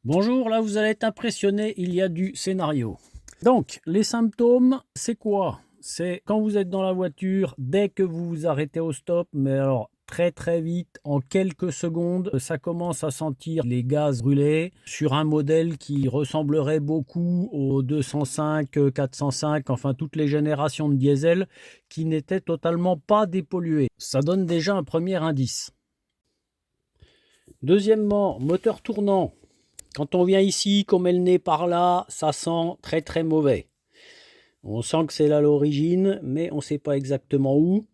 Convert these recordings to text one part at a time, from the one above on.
Bonjour, là vous allez être impressionné, il y a du scénario. Donc, les symptômes, c'est quoi? C'est quand vous êtes dans la voiture, dès que vous vous arrêtez au stop, mais alors très vite, en quelques secondes, ça commence à sentir les gaz brûlés sur un modèle qui ressemblerait beaucoup au 205, 405, enfin toutes les générations de diesel qui n'étaient totalement pas dépolluées. Ça donne déjà un premier indice. Deuxièmement, moteur tournant. Quand on vient ici, qu'on met le nez par là, ça sent très mauvais. On sent que c'est là l'origine, mais on ne sait pas exactement où.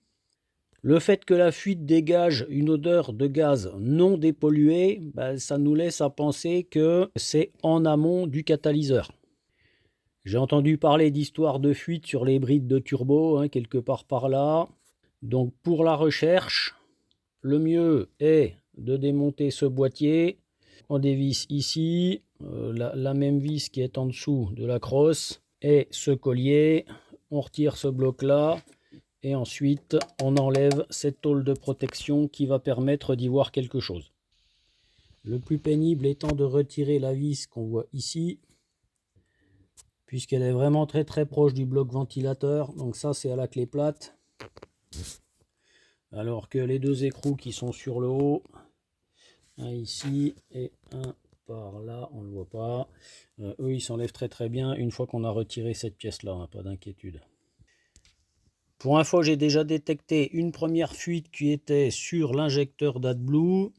Le fait que la fuite dégage une odeur de gaz non dépollué, ça nous laisse à penser que c'est en amont du catalyseur. J'ai entendu parler d'histoires de fuite sur les brides de turbo, quelque part par là. Donc pour la recherche, le mieux est de démonter ce boîtier. On dévisse ici la même vis qui est en dessous de la crosse et ce collier. On retire ce bloc là et ensuite on enlève cette tôle de protection qui va permettre d'y voir quelque chose. Le plus pénible étant de retirer la vis qu'on voit ici, puisqu'elle est vraiment très proche du bloc ventilateur. Donc ça c'est à la clé plate, alors que les deux écrous qui sont sur le haut, un ici et un par là, on ne le voit pas. Eux, ils s'enlèvent très bien une fois qu'on a retiré cette pièce-là, hein, pas d'inquiétude. Pour info, j'ai déjà détecté une première fuite qui était sur l'injecteur d'AdBlue,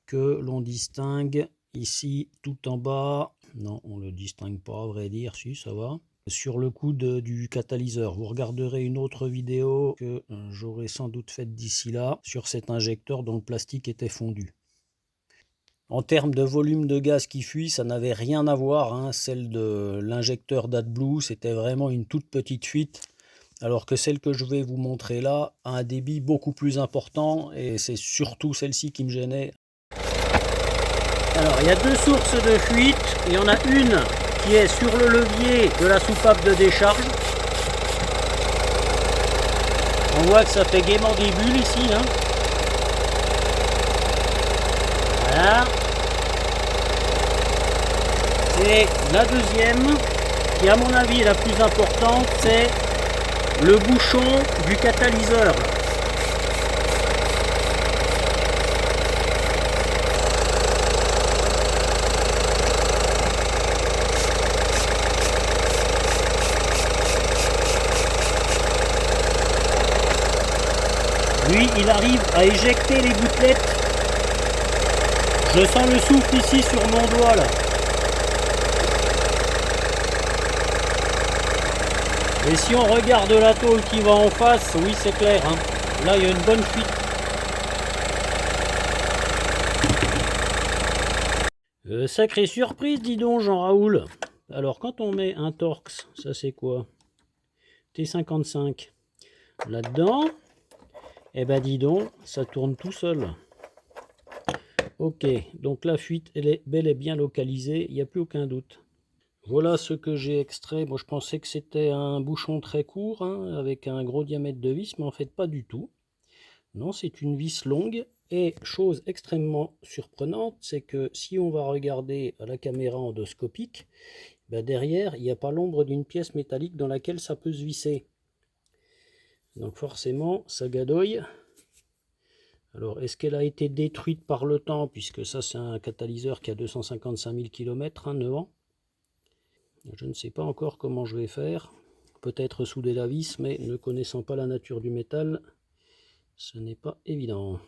que l'on distingue ici tout en bas. Non, on ne le distingue pas, à vrai dire, si, ça va. Sur le coude du catalyseur. Vous regarderez une autre vidéo que j'aurai sans doute faite d'ici là, sur cet injecteur dont le plastique était fondu. En termes de volume de gaz qui fuit, ça n'avait rien à voir, hein. Celle de l'injecteur d'AdBlue, c'était vraiment une toute petite fuite, alors que celle que je vais vous montrer là a un débit beaucoup plus important, et c'est surtout celle-ci qui me gênait. Alors, il y a deux sources de fuite. Il y en a une qui est sur le levier de la soupape de décharge. On voit que ça fait gaiement des bulles ici, hein. Voilà. Et la deuxième, qui à mon avis est la plus importante, c'est le bouchon du catalyseur. Lui, il arrive à éjecter les gouttelettes. Je sens le souffle ici sur mon doigt là. Et si on regarde la tôle qui va en face, oui c'est clair, hein. Là il y a une bonne fuite. Sacrée surprise, dis donc Jean-Raoul. Alors quand on met un Torx, ça c'est quoi? T55 là-dedans, et ben dis donc, ça tourne tout seul. Ok, donc la fuite elle est bel et bien localisée, il n'y a plus aucun doute. Voilà ce que j'ai extrait. Bon, je pensais que c'était un bouchon très court, hein, avec un gros diamètre de vis, mais en fait pas du tout. Non, c'est une vis longue. Et chose extrêmement surprenante, c'est que si on va regarder à la caméra endoscopique, derrière, il n'y a pas l'ombre d'une pièce métallique dans laquelle ça peut se visser. Donc forcément, ça gadouille. Alors, est-ce qu'elle a été détruite par le temps, puisque ça, c'est un catalyseur qui a 255 000 km, 9 ans. Je ne sais pas encore comment je vais faire. Peut-être souder la vis, mais ne connaissant pas la nature du métal, ce n'est pas évident.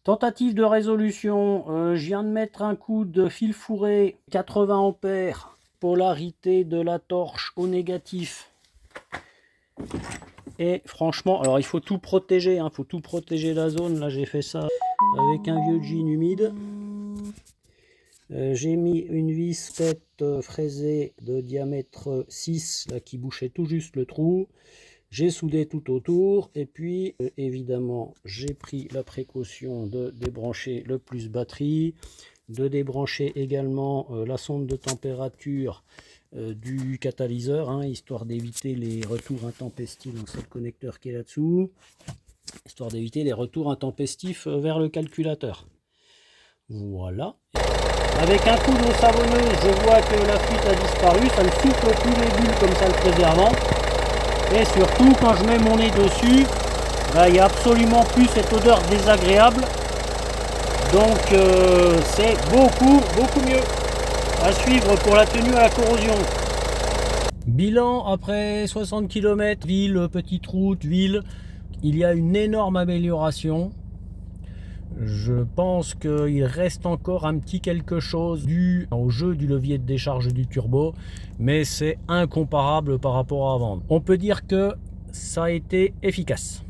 Tentative de résolution, je viens de mettre un coup de fil fourré 80 ampères, polarité de la torche au négatif. Et franchement, alors il faut tout protéger, hein, faut tout protéger la zone. Là j'ai fait ça avec un vieux jean humide. J'ai mis une vis tête fraisée de diamètre 6 là, qui bouchait tout juste le trou. J'ai soudé tout autour et puis évidemment j'ai pris la précaution de débrancher le plus batterie, de débrancher également la sonde de température du catalyseur, hein, histoire d'éviter les retours intempestifs. Donc c'est le connecteur qui est là-dessous, histoire d'éviter les retours intempestifs vers le calculateur. Voilà. Avec un coup d'eau savonneuse, je vois que la fuite a disparu, ça ne souffle plus les bulles comme ça le faisait avant. Et surtout, quand je mets mon nez dessus, il n'y a absolument plus cette odeur désagréable. Donc c'est beaucoup mieux. À suivre pour la tenue à la corrosion. Bilan après 60 km, ville, petite route, ville, il y a une énorme amélioration. Je pense qu'il reste encore un petit quelque chose dû au jeu du levier de décharge du turbo, mais c'est incomparable par rapport à avant. On peut dire que ça a été efficace.